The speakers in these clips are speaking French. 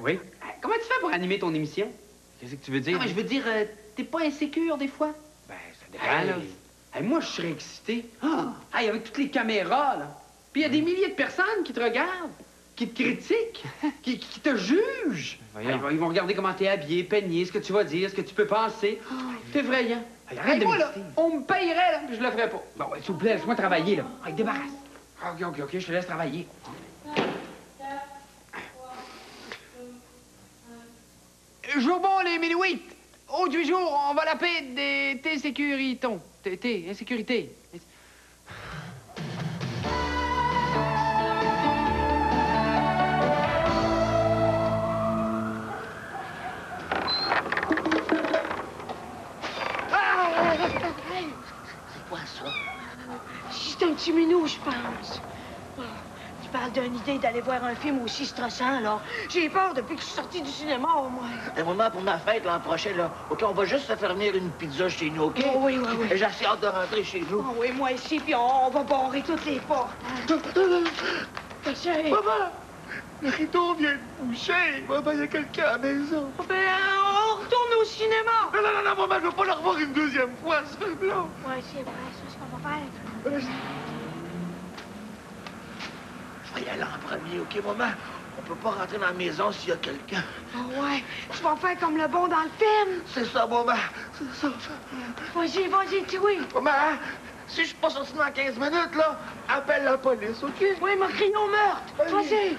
Oui? Comment tu fais pour animer ton émission? Qu'est-ce que tu veux dire? Non, mais je veux dire, t'es pas insécure des fois? Ben, ça dépend, là. Moi, je serais excité. Hey, avec toutes les caméras, là. Puis il y a des milliers de personnes qui te regardent, qui te critiquent, qui te jugent. Hey, ils vont regarder comment t'es habillé, peigné, ce que tu vas dire, ce que tu peux penser. T'es effrayant. Hey, arrête de moi, là, on me payerait, là, puis je le ferais pas. Bon, s'il vous plaît, laisse-moi travailler, là. Hey, débarrasse. OK, je te laisse travailler. Jour bon, les minuit. Au du jour, on va la paix des T-sécuritons. Insécurité. C'est quoi ça? C'est un petit minou, je pense. Tu parles d'une idée d'aller voir un film aussi stressant, là. J'ai peur depuis que je suis sortie du cinéma, au moins. Et maman, pour ma fête l'an prochain, là, OK, on va juste se faire venir une pizza chez nous, OK? Oh, oui. J'ai assez hâte de rentrer chez nous. Oh, oui, moi ici, puis on va barrer toutes les portes. Maman, le rideau vient de boucher. Maman, il y a quelqu'un à la maison. Ben, on retourne au cinéma. Non, maman, je veux pas le revoir une deuxième fois, ce film-là. Oui, c'est vrai, c'est ce qu'on va faire. Je vais y aller en premier, OK, maman? On peut pas rentrer dans la maison s'il y a quelqu'un. Oh, ouais, tu vas faire comme le bon dans le film. C'est ça, maman. C'est ça. Vas-y, tu oui. Maman, si je suis pas sorti dans 15 minutes, là, appelle la police, OK? Oui, il m'a crié au meurtre. Vas-y.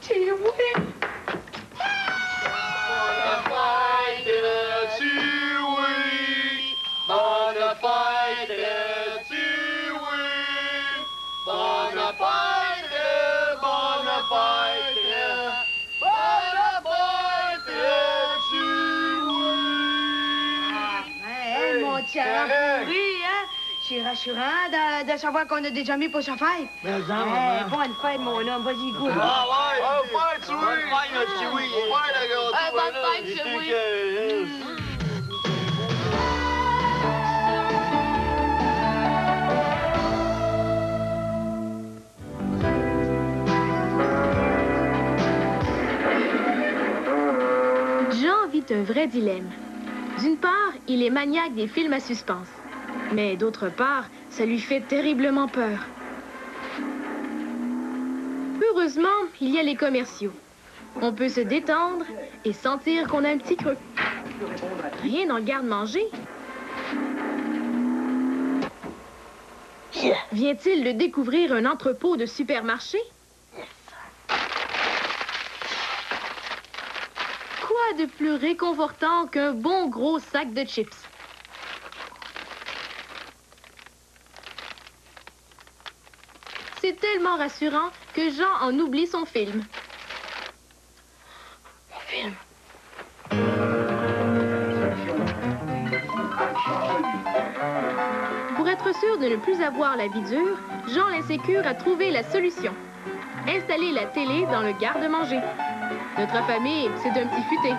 C'est oui. C'est rassurant de savoir qu'on a déjà mis pour sa fête. Mais bonne fête, mon homme. Vas-y, goûte. Bonne fête, oui! Bonne fête, oui! Jean vit un vrai dilemme. D'une part, il est maniaque des films à suspense. Mais d'autre part, ça lui fait terriblement peur. Heureusement, il y a les commerciaux. On peut se détendre et sentir qu'on a un petit creux. Rien dans le garde-manger. Vient-il de découvrir un entrepôt de supermarché? Quoi de plus réconfortant qu'un bon gros sac de chips? C'est tellement rassurant que Jean en oublie son film. Mon film. Pour être sûr de ne plus avoir la vie dure, Jean l'insécure a trouvé la solution. Installer la télé dans le garde-manger. Notre affamé, c'est un petit futé.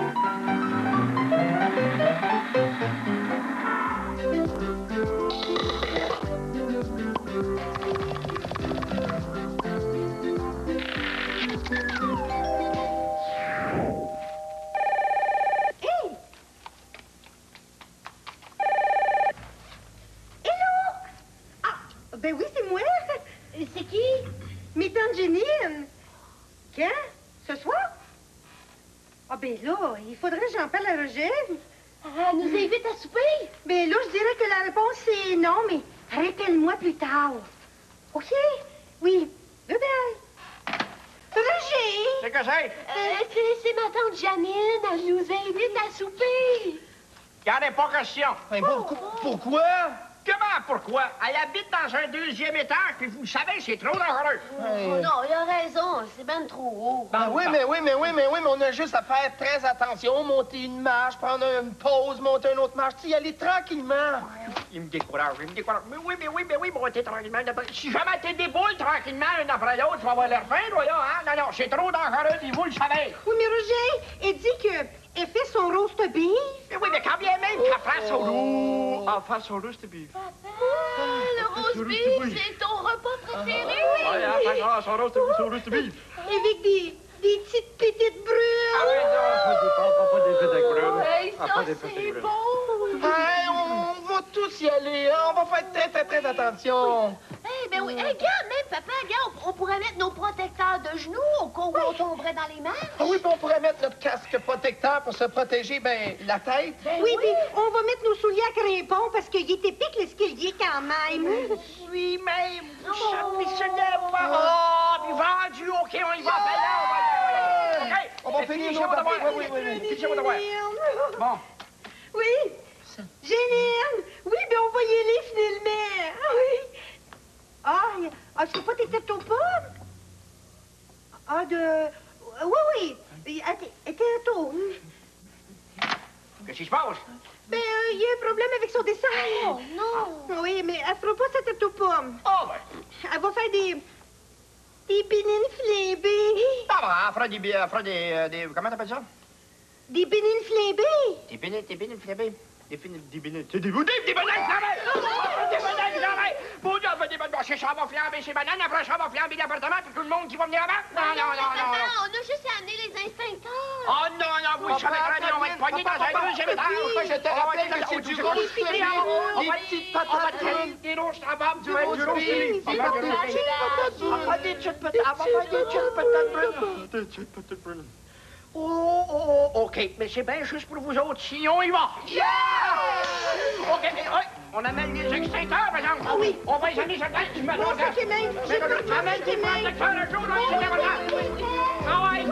Ben oui, c'est moi. C'est qui? Mes tantes Génine. Quand? Ce soir? Ah ben là, il faudrait que j'en parle à Roger. Elle nous invite à souper. Ben là, je dirais que la réponse c'est non, mais rappelle-moi plus tard. OK? Oui. Bye bye. Roger! C'est que c'est? C'est ma tante Janine. Elle nous invite à souper. Il n'y en a pas question. Pourquoi? Comment? Pourquoi? Elle habite dans un deuxième étage, puis vous le savez, c'est trop dangereux. Oh non, il a raison. C'est ben trop haut. Ben oui, mais on a juste à faire très attention, monter une marche, prendre une pause, monter une autre marche, y aller tranquillement. Il me décourage. Mais oui, monter tranquillement. Si jamais t'es déboule tranquillement, une après l'autre, tu vas avoir l'air fin, toi, là, hein? Non, c'est trop dangereux, puis vous le savez. Oui, mais Roger, elle dit qu'elle fait son roast beef. Mais oui, mais quand bien même qu'elle fasse au loup. Ah, faire son roast beef. Oui, le roast beef, c'est ton repas préféré. roast beef. Avec des petites pétites brunes. Ah oui, non, pas des pétites brunes. Hey, ça, Pas des c'est pétites brunes. bon. Hey, on va tous y aller, hein? On va faire très attention. Eh ben oui. Hey, regarde, même, papa, regarde, on pourrait mettre nos protecteurs de genoux au cas où on tomberait dans les mains. Ah oui, puis on pourrait mettre notre casque protecteur pour se protéger, la tête. Oui, puis on va mettre nos souliers à crépons parce qu'il est épique l'escalier quand même. Oui, même. Oh, puis vendu, OK, on y va. Ben là, on va. OK. On va finir nos devoirs. Oui. Finissez vos devoirs. Bon. Oui. Génial. Oui, ben on va y aller finalement. Oui. Est-ce que pas tes têtes aux pommes? Oui. T'es à tour. Qu'est-ce qui se passe? Ben, il y a un problème avec son dessin. Oh, non. Oui, mais elle fera pas sa tête aux pommes. Oh, ben. Elle va faire des bénines flambées. Ah, ben, elle fera des... Comment t'appelles ça? Des bénines flambées. Des bénines flambées. Des bénines... C'est des bananes flambées! Des bananes flambées! Bon Dieu, des bananes... C'est ça va flamber ces bananes, après ça va flamber l'appartement, puis tout le monde qui va venir avant? Non. Papa, on a juste à amener les inspecteurs. Oh non, vous savez très bien, on va être poignés dans un deuxième étage. Je te rappelle que c'est du roast beef. Des petites patates brunes. Des roches tabac, du roast beef. Des petites patates brunes. Oh, OK, mais c'est bien juste pour vous autres, si on y va. Yeah! OK, on amène les extincteurs, par exemple. Ah oui. On va les amener sur place. Moi, ça qui m'aide. Amène les protecteurs à jour, là, c'est important. Ah ouais.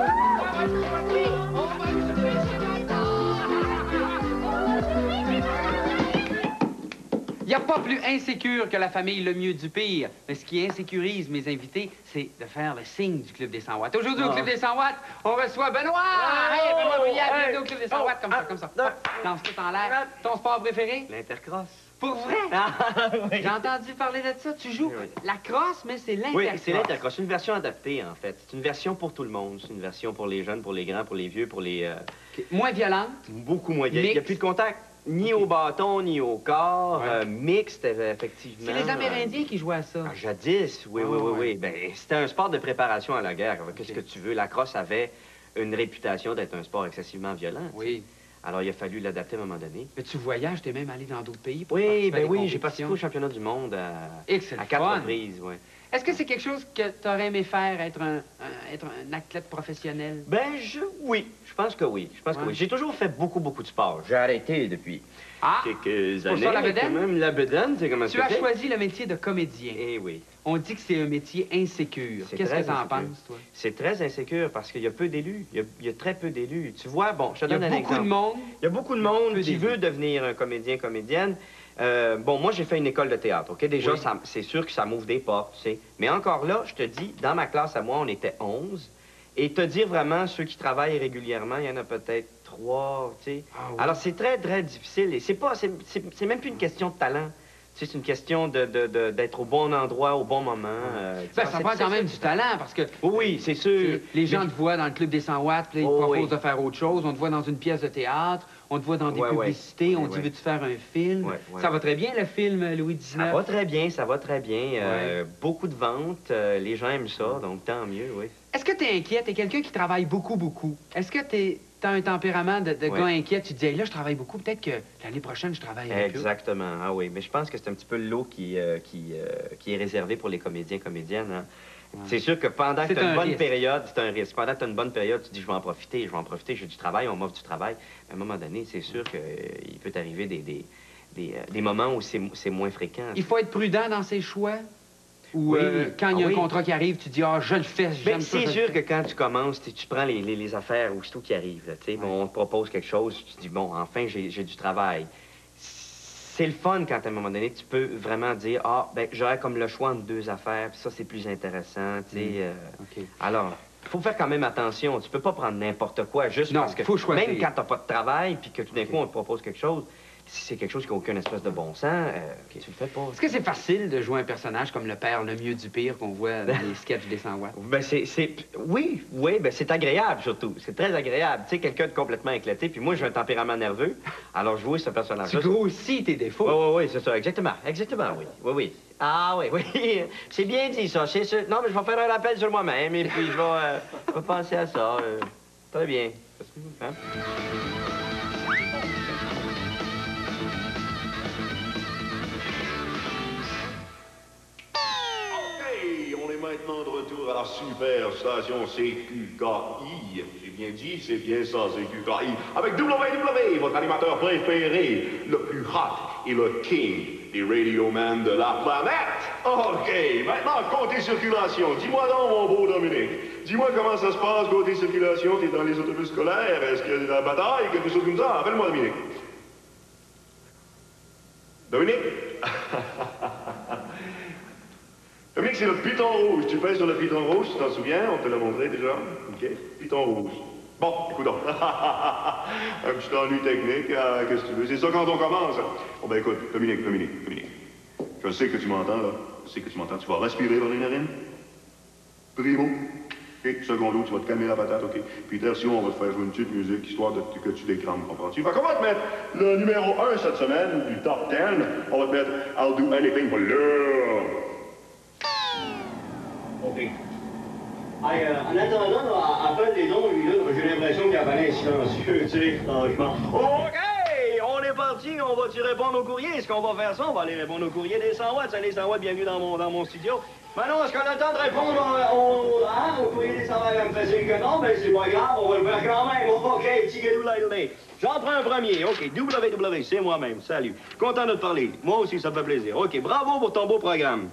Il n'y a pas plus insécure que la famille le mieux du pire. Mais ce qui insécurise mes invités, c'est de faire le signe du Club des 100 watts. Aujourd'hui, au Club des 100 watts, on reçoit Benoît! Hey, Benoît Brière, bienvenue au Club des 100 watts, comme ça. Lance tout en l'air. Ton sport préféré? L'intercross. Pour vrai? Oui. J'ai entendu parler de ça. Tu joues la crosse, mais c'est l'intercross. Oui, c'est l'intercross. C'est une version adaptée, en fait. C'est une version pour tout le monde. C'est une version pour les jeunes, pour les grands, pour les vieux, pour les... Moins violente. Beaucoup moins. Il n'y a plus de contact. Ni au bâton, ni au corps. Mixte, effectivement. C'est les Amérindiens qui jouaient à ça. Jadis, oui. Ben, c'était un sport de préparation à la guerre. Qu'est-ce que tu veux? La crosse avait une réputation d'être un sport excessivement violent. Oui. Alors, il a fallu l'adapter à un moment donné. Mais tu voyages, t'es même allé dans d'autres pays pour Oui, participer à des j'ai participé au championnat du monde à 4 reprises, oui. Est-ce que c'est quelque chose que tu aurais aimé faire, être un athlète professionnel? Oui, je pense que oui. J'ai toujours fait beaucoup de sport. J'ai arrêté depuis quelques pour années. ça, la bedaine? Quand même, la bedaine, c'est comment Tu as choisi le métier de comédien. Eh oui. On dit que c'est un métier insécure. Qu'est-ce que tu en penses, toi? C'est très insécure parce qu'il y a peu d'élus. Il y a très peu d'élus. Tu vois, bon, je te donne un exemple. Il y a beaucoup de monde qui veut devenir un comédienne. Moi, j'ai fait une école de théâtre, OK? Déjà, c'est sûr que ça m'ouvre des portes, tu sais. Mais encore là, je te dis, dans ma classe à moi, on était 11. Et te dire vraiment, ceux qui travaillent régulièrement, il y en a peut-être 3, tu sais. Ah, oui. Alors, c'est très, très difficile. Et c'est même plus une question de talent. Tu sais, c'est une question d'être au bon endroit, au bon moment. Ça prend quand même du talent, parce que... Oui, c'est sûr. Les gens te voient dans le Club des 100 watts, puis ils te proposent de faire autre chose. On te voit dans une pièce de théâtre, on te voit dans des publicités, on te dit, veux-tu faire un film? Ça va très bien, le film Louis XIX? Ça va très bien. Beaucoup de ventes, les gens aiment ça, donc tant mieux, oui. Est-ce que tu es inquiète? T'es quelqu'un qui travaille beaucoup. Est-ce que t'as un tempérament de gars inquiet? Tu te dis, hey, là, je travaille beaucoup, peut-être que l'année prochaine, je travaille avec eux. Exactement, ah oui. Mais je pense que c'est un petit peu le lot qui est réservé pour les comédiens, comédiennes. Hein. Ouais. C'est sûr que pendant que tu as une bonne période, c'est un risque. Pendant que tu as une bonne période, tu dis, je vais en profiter, j'ai du travail, on m'offre du travail. À un moment donné, c'est sûr qu'il peut t'arriver des moments où c'est moins fréquent. Il faut être prudent dans ses choix? Ou quand il y a un contrat qui arrive, tu dis, je le fais, j'aime ça. C'est sûr que quand tu commences, tu prends les affaires aussitôt qui arrivent. Bon, on te propose quelque chose, tu te dis, bon, enfin, j'ai du travail. C'est le fun quand, à un moment donné, tu peux vraiment dire, j'aurais comme le choix entre 2 affaires, puis ça, c'est plus intéressant, tu sais. Alors, il faut faire quand même attention. Tu peux pas prendre n'importe quoi juste parce que, faut choisir. même quand tu n'as pas de travail, puis que tout d'un coup, on te propose quelque chose, Si c'est quelque chose qui n'a aucun espèce de bon sens, tu le fais pas. Est-ce que c'est facile de jouer un personnage comme le père le mieux du pire qu'on voit dans les sketchs des 100 watts? Ben, oui, ben c'est agréable, surtout. C'est très agréable. Tu sais, quelqu'un de complètement éclaté, puis moi, j'ai un tempérament nerveux, alors jouer ce personnage-là... Tu grossis tes défauts. Oui, c'est ça, exactement, oui. Ah oui, c'est bien dit, ça, c'est sûr. Non, mais je vais faire un rappel sur moi-même, et puis je vais penser à ça. Très bien. Hein? Maintenant de retour à la super station CQKI. J'ai bien dit, c'est bien ça, CQKI. Avec WW, votre animateur préféré, le plus hot et le king des radioman de la planète. OK, maintenant, côté circulation. Dis-moi donc, mon beau Dominique. Dis-moi comment ça se passe, côté circulation. T'es dans les autobus scolaires? Est-ce qu'il y a de la bataille? Quelque chose comme ça? Appelle-moi Dominique. Dominique? Dominique, c'est le piton rouge. Tu pèses sur le piton rouge, tu t'en souviens? On te l'a montré déjà. OK? Piton rouge. Bon, écoute donc. Un petit ennui technique, qu'est-ce que tu veux? C'est ça quand on commence. Bon, ben écoute, Dominique. Je sais que tu m'entends, là. Je sais que tu m'entends. Tu vas respirer par les narines. Primo. OK? Secondo, tu vas te calmer la patate, OK? Puis tertio, on va te faire jouer une petite musique, histoire que tu décrames, comprends-tu? Fait qu'on va te mettre le numéro 1 cette semaine, du top 10. On va te mettre I'll do anything for love. OK. Hey, en attendant, appelle les dons, lui, là, j'ai l'impression qu'il apparaît silencieux, tu sais, franchement. OK! On est parti, on va-tu répondre aux courriers? Est-ce qu'on va faire ça? On va aller répondre aux courriers des 100 watts. Salut, 100 watts, bienvenue dans mon studio. Manon, est-ce qu'on a le temps de répondre au courrier des 100 watts? Elle me fait signe que non, mais c'est pas grave, on va le faire quand même. OK, tigadou laïlé. J'en prends un premier. OK, WW, c'est moi-même. Salut. Content de te parler. Moi aussi, ça me fait plaisir. OK, bravo pour ton beau programme.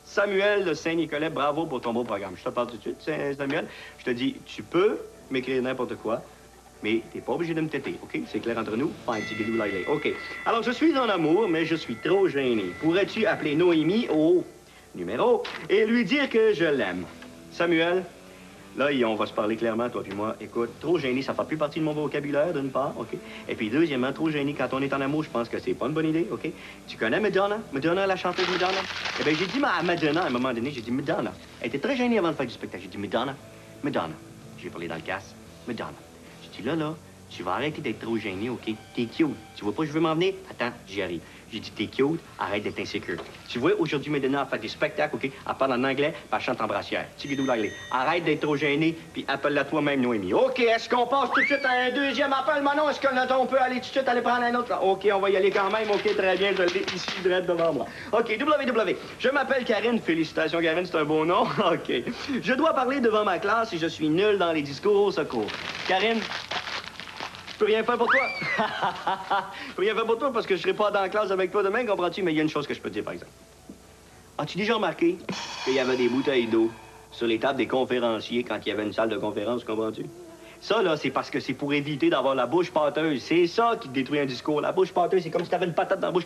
Samuel de Saint-Nicolas, bravo pour ton beau programme. Je te parle tout de suite, Samuel. Je te dis, tu peux m'écrire n'importe quoi, mais t'es pas obligé de me têter, OK? C'est clair entre nous? Fine, tigadou laïlé. OK. Alors, je suis en amour, mais je suis trop gêné. Pourrais-tu appeler Noémie au numéro et lui dire que je l'aime? Samuel, là, on va se parler clairement, toi puis moi. Écoute, trop gêné, ça fait plus partie de mon vocabulaire, d'une part, OK? Et puis, deuxièmement, trop gêné, quand on est en amour, je pense que c'est pas une bonne idée, OK? Tu connais Madonna? Madonna, la chanteuse Madonna? Eh bien, j'ai dit à Madonna, à un moment donné, j'ai dit Madonna. Elle était très gênée avant de faire du spectacle. J'ai dit Madonna. J'ai parlé dans le casque. Madonna. J'ai dit là, tu vas arrêter d'être trop gêné, OK? T'es cute. Tu vois pas, je veux m'en venir? Attends, j'y arrive. J'ai dit, t'es cute, arrête d'être insécure. Tu vois, aujourd'hui, Madonna a fait des spectacles, OK? Elle parle en anglais, puis elle chante en brassière. Tigidou laïlé. Arrête d'être trop gêné, puis appelle-la toi-même, Noémie. OK, est-ce qu'on passe tout de suite à un deuxième appel, Manon? Est-ce qu'on peut aller tout de suite aller prendre un autre? OK, on va y aller quand même. OK, très bien, je l'ai ici, direct devant moi. OK, WW. Je m'appelle Karine. Félicitations, Karine, c'est un beau nom. OK. Je dois parler devant ma classe et je suis nul dans les discours au secours. Karine, je peux rien faire pour toi. Je peux rien faire pour toi parce que je serai pas dans la classe avec toi demain, comprends-tu? Mais il y a une chose que je peux te dire, par exemple. As-tu déjà remarqué qu'il y avait des bouteilles d'eau sur les tables des conférenciers quand il y avait une salle de conférence, comprends-tu? Ça, là, c'est parce que c'est pour éviter d'avoir la bouche pâteuse. C'est ça qui détruit un discours. La bouche pâteuse, c'est comme si t'avais une patate dans la bouche.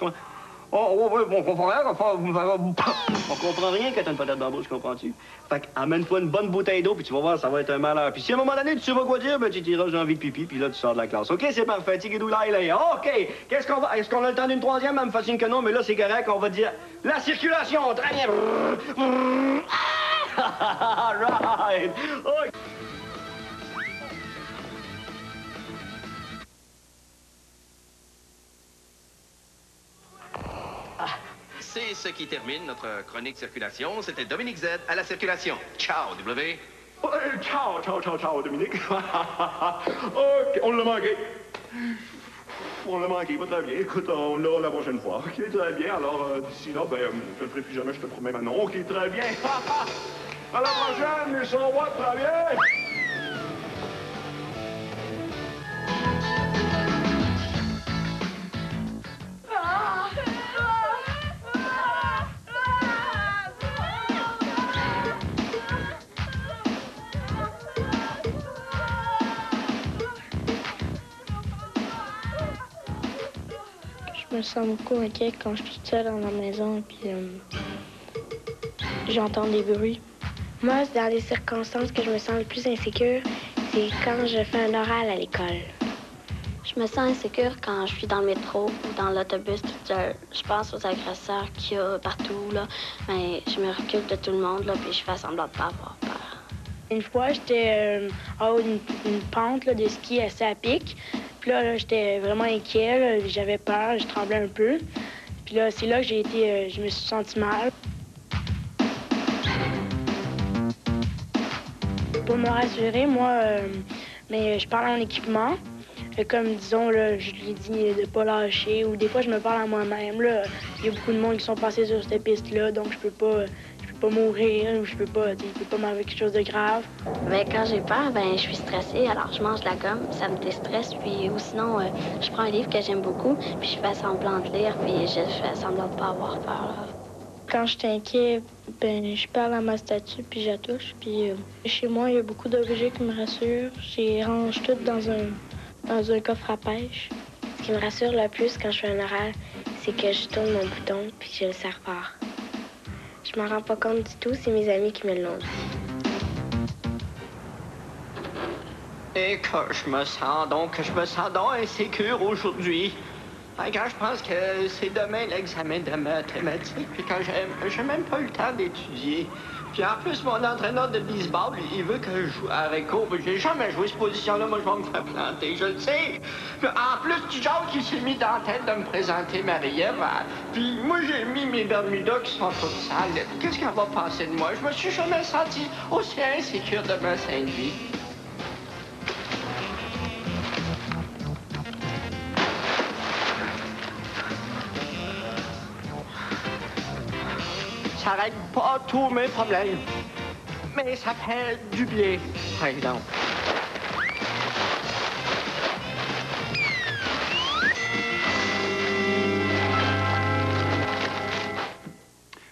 Oh, oui, on comprend rien. On comprend rien quand t'as une patate dans la bouche, comprends-tu? Fait qu'amène-toi une bonne bouteille d'eau, puis tu vas voir, ça va être un malheur. Puis si à un moment donné, tu sais pas quoi dire, ben tu diras, j'ai envie de pipi, puis là, tu sors de la classe. OK, c'est parfait. Tigidou laïlé. OK. Qu'est-ce qu'on va... Est-ce qu'on a le temps d'une troisième? Elle me fascine que non, mais là, c'est correct. On va dire la circulation. Très bien. Right. OK. C'est ce qui termine notre chronique circulation. C'était Dominique Z à la circulation. Ciao, W. Ciao, Dominique. OK, on l'a manqué. On l'a manqué, pas très bien. Écoute, on l'aura la prochaine fois. OK, très bien. Alors, d'ici là, ben, je le ferai plus jamais, je te promets maintenant. OK, très bien. À la prochaine, les 100 watts, très bien. Je me sens beaucoup inquiète quand je suis toute seule dans la maison et puis j'entends des bruits. Moi, dans les circonstances que je me sens le plus insécure, c'est quand je fais un oral à l'école. Je me sens insécure quand je suis dans le métro ou dans l'autobus toute seule. Je pense aux agresseurs qu'il y a partout, là. Mais je me recule de tout le monde, là, puis je fais semblant de pas avoir peur. Une fois, j'étais en haut d'une pente là, de ski assez à pic. Puis là, j'étais vraiment inquiet, là. J'avais peur, je tremblais un peu. Puis là, c'est là que je me suis sentie mal. Pour me rassurer, moi, mais je parle à mon équipement. Comme, disons, là, je lui dis de ne pas lâcher. Ou des fois, je me parle à moi-même. Là, il y a beaucoup de monde qui sont passés sur cette piste-là, donc je peux pas mourir, ou je peux pas m'arriver quelque chose de grave. Mais quand j'ai peur, ben je suis stressée, alors je mange de la gomme, ça me déstresse, puis ou sinon, je prends un livre que j'aime beaucoup, puis je fais semblant de lire, puis je fais semblant de pas avoir peur. Là. Quand je suis inquiet, ben je parle à ma statue, puis je la touche, puis chez moi, il y a beaucoup d'objets qui me rassurent. Je les range toutes dans un coffre à pêche. Ce qui me rassure le plus quand je fais un oral, c'est que je tourne mon bouton, puis je le serre fort. Je m'en rends pas compte du tout, c'est mes amis qui me l'ont dit. Et que je me sens donc insécure aujourd'hui. Quand je pense que c'est demain l'examen de mathématiques, puis que j'ai même pas eu le temps d'étudier. Puis en plus, mon entraîneur de baseball, il veut que je joue à Réco. J'ai jamais joué cette position-là, moi je vais me faire planter, je le sais. Puis en plus, du genre qui s'est mis dans la tête de me présenter Marie-Ève. Puis moi, j'ai mis mes Bermudas qui sont toutes sales. Qu'est-ce qu'elle va penser de moi? Je me suis jamais senti aussi insécure de ma sainte vie. Ça règle pas tous mes problèmes, mais ça fait du bien, par exemple.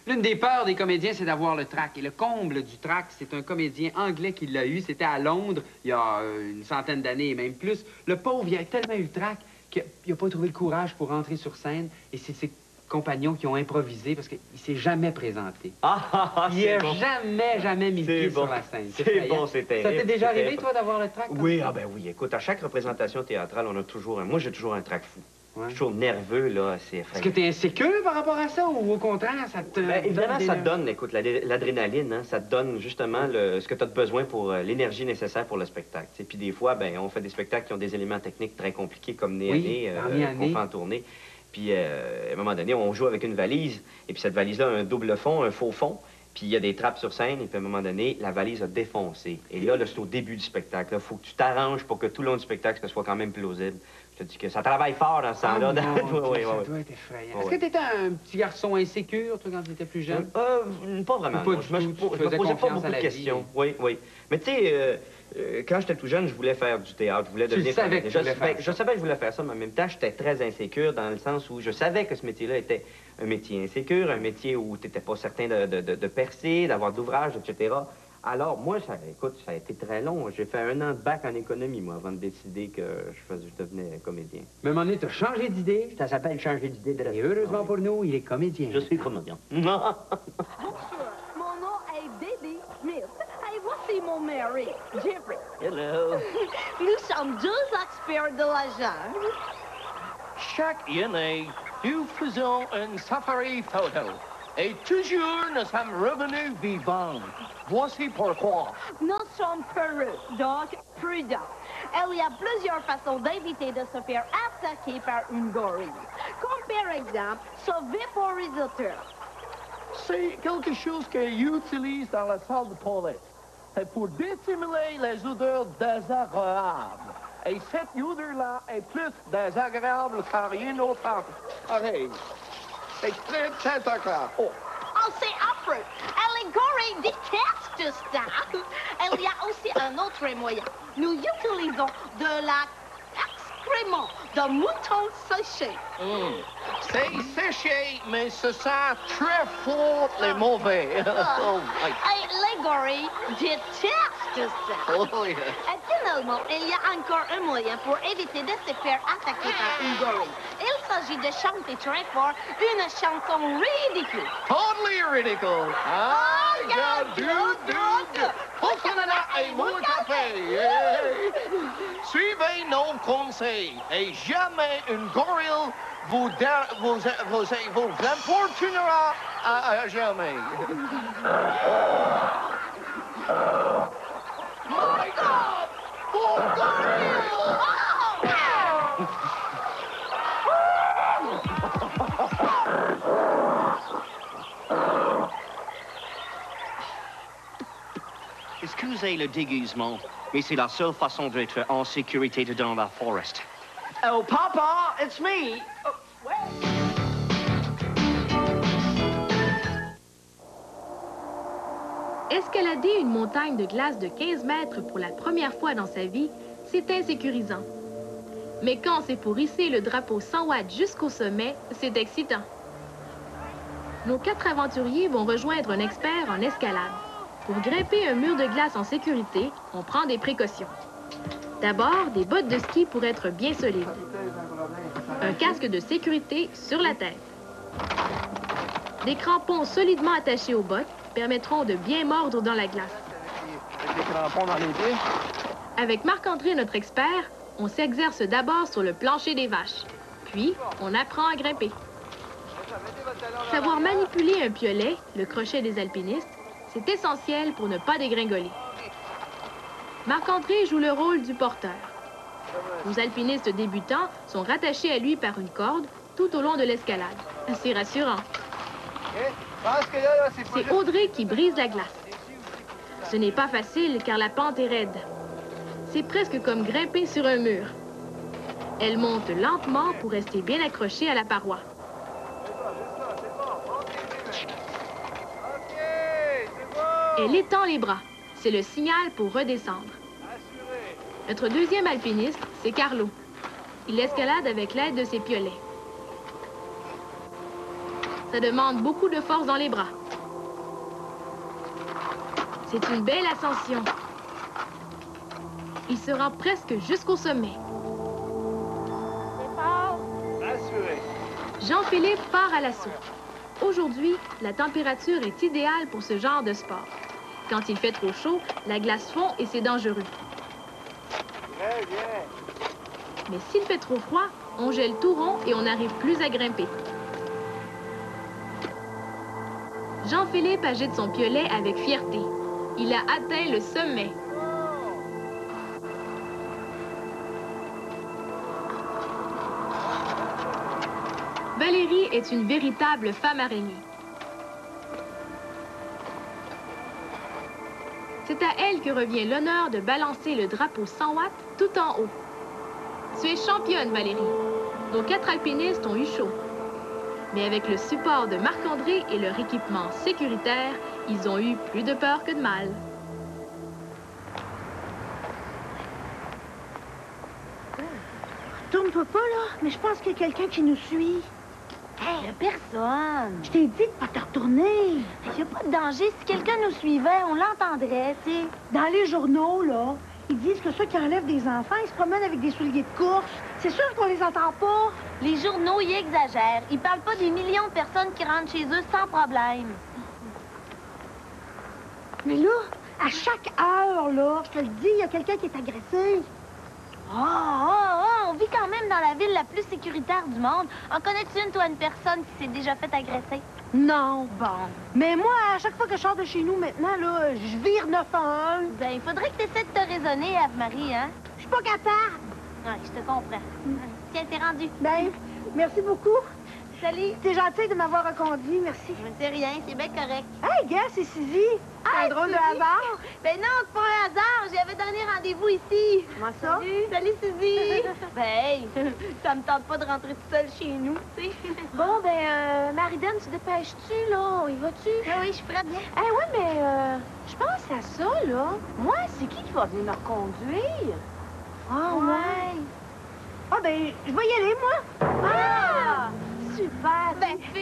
L'une des peurs des comédiens, c'est d'avoir le trac. Et le comble du trac, c'est un comédien anglais qui l'a eu. C'était à Londres, il y a une centaine d'années et même plus. Le pauvre, il a tellement eu le trac qu'il n'a pas trouvé le courage pour rentrer sur scène. Et c'est ses compagnons qui ont improvisé parce qu'il s'est jamais présenté. Il n'a jamais mis le pied sur la scène. C'est bon, c'est terrible. Ça t'est déjà arrivé, toi, d'avoir le trac? Oui, ben oui. Écoute, à chaque représentation théâtrale, on a toujours moi, j'ai toujours un trac fou. Ouais. Je suis toujours nerveux, là, c'est effrayant. Est-ce que t'es insécure par rapport à ça, ou au contraire, ça te... Ben, évidemment, ça te donne, écoute, l'adrénaline, hein, ça te donne justement ce que tu as besoin pour l'énergie nécessaire pour le spectacle. Puis des fois, ben, on fait des spectacles qui ont des éléments techniques très compliqués, comme nez à nez, qu'on fait en tournée. Puis, à un moment donné, on joue avec une valise, et puis cette valise-là a un double fond, un faux fond, puis il y a des trappes sur scène, et puis à un moment donné, la valise a défoncé. Et là c'est au début du spectacle. Il faut que tu t'arranges pour que tout le long du spectacle, ce soit quand même plausible. Je te dis que ça travaille fort dans ce temps-là. Ça doit être effrayant. Est-ce que tu étais un petit garçon insécure, toi, quand tu étais plus jeune? Pas vraiment. Je me posais pas beaucoup de questions. Oui. Mais tu sais, quand j'étais tout jeune, je voulais faire du théâtre. Je voulais devenir... Je savais que je voulais faire ça, mais en même temps, j'étais très insécure dans le sens où je savais que ce métier-là était un métier insécure, un métier où tu n'étais pas certain de percer, d'avoir d'ouvrage, etc. Alors, moi, ça a été très long. J'ai fait 1 an de bac en économie, moi, avant de décider que je devenais comédien. Mais à un moment donné, tu as changé d'idée. Ça s'appelle changer d'idée de la... Et heureusement pour nous, il est comédien. Je suis comédien. Bonjour, mon nom est Debbie Smith. Et voici mon mari, Jeffrey. Hello. Nous sommes 2 experts de la jungle. Chaque année, nous faisons un safari photo. Et toujours, nous sommes revenus vivants. Voici pourquoi. Nous sommes peureux, donc prudents. Il y a plusieurs façons d'éviter de se faire attaquer par une gorille. Comme par exemple, ce vaporisateur. C'est quelque chose qu'ils utilisent dans la salle de toilette. C'est pour dissimuler les odeurs désagréables. Et cette odeur-là est plus désagréable qu'une autre. Allez. C'est très agréable. Oh, c'est affreux. Les gorilles détestent ça. Il y a aussi un autre moyen. Nous utilisons de l'excrément de mouton séché. C'est séché, mais ce sent très fort les mauvais. Et les gorilles détestent ça. Et finalement, il y a encore un moyen pour éviter de se faire attaquer par une gorille. Il s'agit de chanter très fort une chanson ridicule. Totally ridicule. regarde, Doug, au Canada et mon café. Suivez nos conseils et jamais une gorille vous importunera à jamais. My God! Oh, gorille! Excusez le déguisement, mais c'est la seule façon d'être en sécurité dans la forêt. Oh, Papa, it's me. Oh, ouais. Escalader une montagne de glace de 15 mètres pour la première fois dans sa vie, c'est insécurisant. Mais quand c'est pour hisser le drapeau 100 watts jusqu'au sommet, c'est excitant. Nos 4 aventuriers vont rejoindre un expert en escalade. Pour grimper un mur de glace en sécurité, on prend des précautions. D'abord, des bottes de ski pour être bien solides. Un casque de sécurité sur la tête. Des crampons solidement attachés aux bottes permettront de bien mordre dans la glace. Avec Marc-André, notre expert, on s'exerce d'abord sur le plancher des vaches. Puis, on apprend à grimper. Savoir manipuler un piolet, le crochet des alpinistes, c'est essentiel pour ne pas dégringoler. Marc-André joue le rôle du porteur. Nos alpinistes débutants sont rattachés à lui par une corde tout au long de l'escalade. C'est rassurant. C'est Audrey qui brise la glace. Ce n'est pas facile car la pente est raide. C'est presque comme grimper sur un mur. Elle monte lentement pour rester bien accrochée à la paroi. Elle étend les bras. C'est le signal pour redescendre. Notre deuxième alpiniste, c'est Carlo. Il escalade avec l'aide de ses piolets. Ça demande beaucoup de force dans les bras. C'est une belle ascension. Il se rend presque jusqu'au sommet. Jean-Philippe part à l'assaut. Aujourd'hui, la température est idéale pour ce genre de sport. Quand il fait trop chaud, la glace fond et c'est dangereux. Mais s'il fait trop froid, on gèle tout rond et on n'arrive plus à grimper. Jean-Philippe agite son piolet avec fierté. Il a atteint le sommet. Valérie est une véritable femme araignée. C'est à elle que revient l'honneur de balancer le drapeau 100 watts tout en haut. Tu es championne, Valérie. Nos 4 alpinistes ont eu chaud. Mais avec le support de Marc-André et leur équipement sécuritaire, ils ont eu plus de peur que de mal. Tourne-toi pas, là, mais je pense qu'il y a quelqu'un qui nous suit. Hey, y'a personne. Je t'ai dit de pas te retourner. Y a pas de danger. Si quelqu'un nous suivait, on l'entendrait, tu sais. Dans les journaux, là, ils disent que ceux qui enlèvent des enfants, ils se promènent avec des souliers de course. C'est sûr qu'on les entend pas. Les journaux, ils exagèrent. Ils parlent pas des millions de personnes qui rentrent chez eux sans problème. Mais là, à chaque heure, là, je te le dis, il y a quelqu'un qui est agressé. On vit quand même dans la ville la plus sécuritaire du monde. En connais-tu une, toi, une personne qui s'est déjà fait agresser? Non. Bon. Mais moi, à chaque fois que je sors de chez nous maintenant, là, je vire 911. Ben, il faudrait que tu essaies de te raisonner, Ave-Marie, hein? Je suis pas capable. Ouais, je te comprends. Tiens, t'es rendu. Ben, merci beaucoup. Salut. T'es gentil de m'avoir reconduit, merci. C'est rien, c'est bien correct. Hey, gars, c'est Suzy. C'est un drôle de hasard. Ben non, c'est pas un hasard. J'avais donné rendez-vous ici. Comment ça? Salut, Suzy. Ben, hey, ça me tente pas de rentrer toute seule chez nous, tu sais. Bon, ben, Marie-Dan, tu dépêches-tu, là? Y vas-tu? Oui, je suis prête, bien. Eh ouais, mais je pense à ça, là. Moi, c'est qui va venir me reconduire? Ah, ouais. Ah, ben, je vais y aller, moi. Ah! Super. faire? Ben, OK,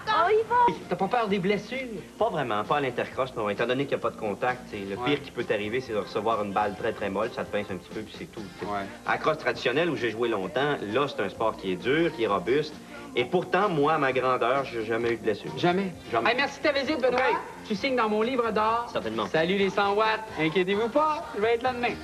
on y va. T'as pas peur des blessures? Pas vraiment, pas à l'intercross, non. Étant donné qu'il n'y a pas de contact, le pire qui peut t'arriver, c'est de recevoir une balle très, très molle, ça te pince un petit peu, puis c'est tout. À la crosse traditionnelle, où j'ai joué longtemps, là, c'est un sport qui est dur, qui est robuste. Et pourtant, moi, à ma grandeur, j'ai jamais eu de blessure. Jamais? Jamais. Hey, merci de ta visite, Benoît. Tu signes dans mon livre d'or. Certainement. Salut les 100 watts. Inquiétez-vous pas, je vais être là demain.